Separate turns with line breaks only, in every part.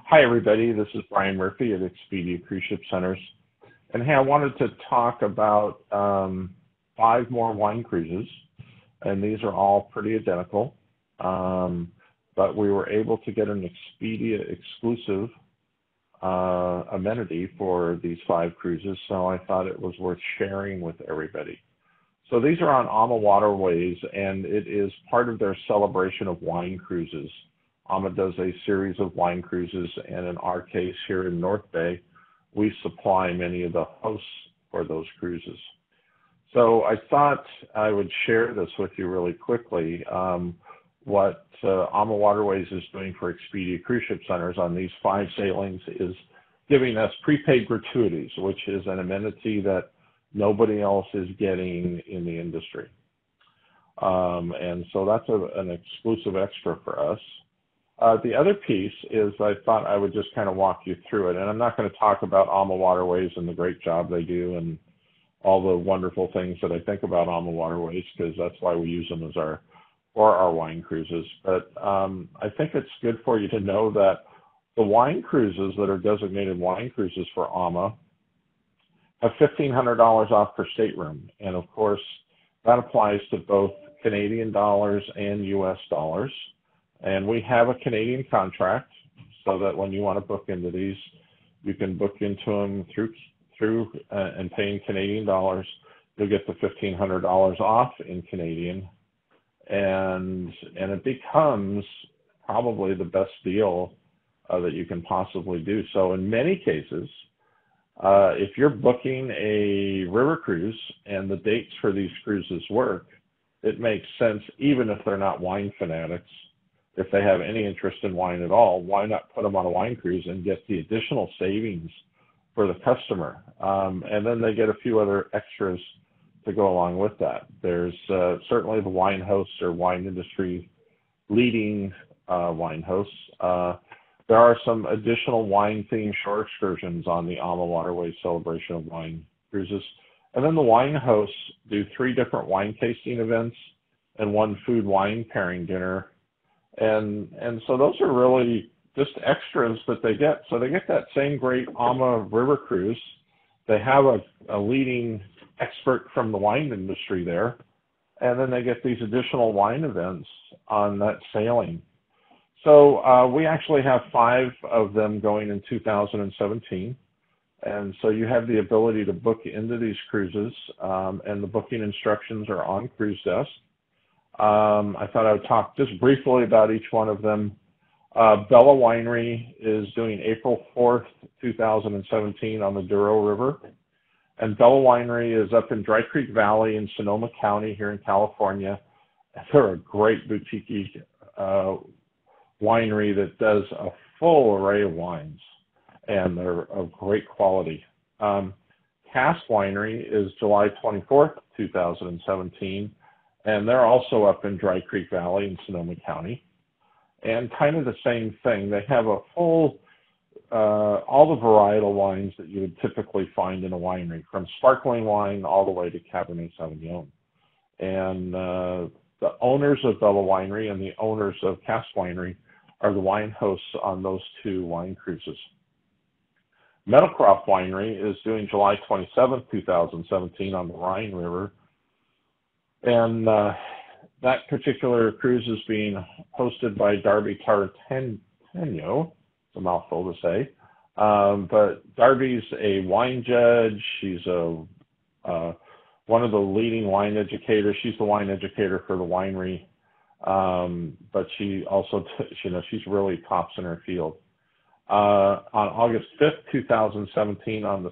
Hi, everybody. This is Brian Murphy at Expedia Cruise Ship Centers. And hey, I wanted to talk about 5 more wine cruises, and these are all pretty identical. But we were able to get an Expedia exclusive amenity for these 5 cruises, so I thought it was worth sharing with everybody. So these are on AMAWaterways, and it is part of their celebration of wine cruises. AMA does a series of wine cruises, and in our case here in North Bay, we supply many of the hosts for those cruises. So I thought I would share this with you really quickly. What AMAWaterways is doing for Expedia Cruise Ship Centers on these 5 sailings is giving us prepaid gratuities, which is an amenity that nobody else is getting in the industry. And so that's an exclusive extra for us. The other piece is I thought I would just kind of walk you through it. And I'm not going to talk about AMAWaterways and the great job they do and all the wonderful things that I think about AMAWaterways, because that's why we use them as for our wine cruises. But I think it's good for you to know that the wine cruises that are designated wine cruises for AMA have $1,500 off per stateroom. And of course, that applies to both Canadian dollars and US dollars. And we have a Canadian contract so that when you want to book into these, you can book into them through and paying Canadian dollars. You'll get the $1,500 off in Canadian, and it becomes probably the best deal that you can possibly do. So in many cases, if you're booking a river cruise and the dates for these cruises work, it makes sense, even if they're not wine fanatics. If they have any interest in wine at all, why not put them on a wine cruise and get the additional savings for the customer? And then they get a few other extras to go along with that. There's certainly the wine hosts or wine industry leading wine hosts. There are some additional wine-themed shore excursions on the AMAWaterways Celebration of Wine cruises. And then the wine hosts do 3 different wine tasting events and 1 food wine pairing dinner. And so those are really just extras that they get. So they get that same great AMA river cruise. They have a leading expert from the wine industry there. And then they get these additional wine events on that sailing. So we actually have 5 of them going in 2017. And so you have the ability to book into these cruises, and the booking instructions are on Cruise Desk. I thought I would talk just briefly about each one of them. Bella Winery is doing April 4th, 2017 on the Douro River. And Bella Winery is up in Dry Creek Valley in Sonoma County here in California. They're a great boutique winery that does a full array of wines, and they're of great quality. Cask Winery is July 24th, 2017. And they're also up in Dry Creek Valley in Sonoma County. And kind of the same thing. They have a full, all the varietal wines that you would typically find in a winery, from sparkling wine all the way to Cabernet Sauvignon. And the owners of Bella Winery and the owners of Cask Winery are the wine hosts on those 2 wine cruises. Meadowcroft Winery is doing July 27th, 2017 on the Rhine River. And that particular cruise is being hosted by Darby Tartagno. It's a mouthful to say. But Darby's a wine judge. She's one of the leading wine educators. She's the wine educator for the winery. But she also, she's really tops in her field. On August 5th, 2017, on the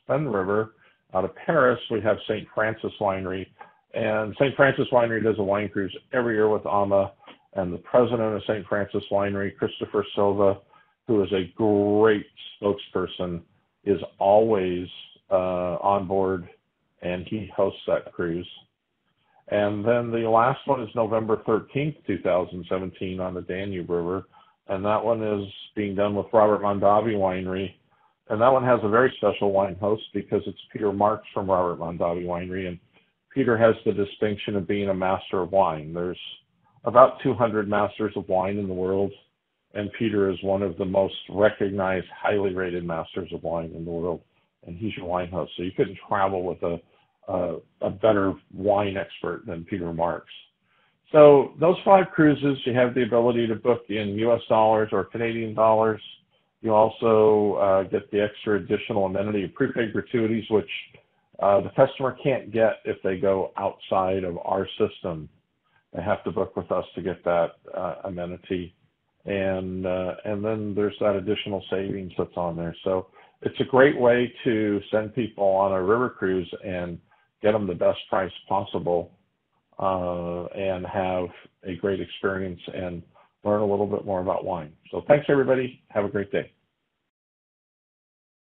Seine River out of Paris, we have St. Francis Winery. And St. Francis Winery does a wine cruise every year with AMA, and the president of St. Francis Winery, Christopher Silva, who is a great spokesperson, is always on board, and he hosts that cruise. And then the last one is November 13th, 2017 on the Danube River, and that one is being done with Robert Mondavi Winery. And that one has a very special wine host because it's Peter Marks from Robert Mondavi Winery, and Peter has the distinction of being a master of wine. There's about 200 masters of wine in the world, and Peter is one of the most recognized, highly rated masters of wine in the world, and he's your wine host. So you couldn't travel with a better wine expert than Peter Marks. So those 5 cruises, you have the ability to book in US dollars or Canadian dollars. You also get the extra additional amenity of prepaid gratuities, which the customer can't get if they go outside of our system. They have to book with us to get that amenity. And then there's that additional savings that's on there. So it's a great way to send people on a river cruise and get them the best price possible and have a great experience and learn a little bit more about wine. So thanks, everybody. Have a great day.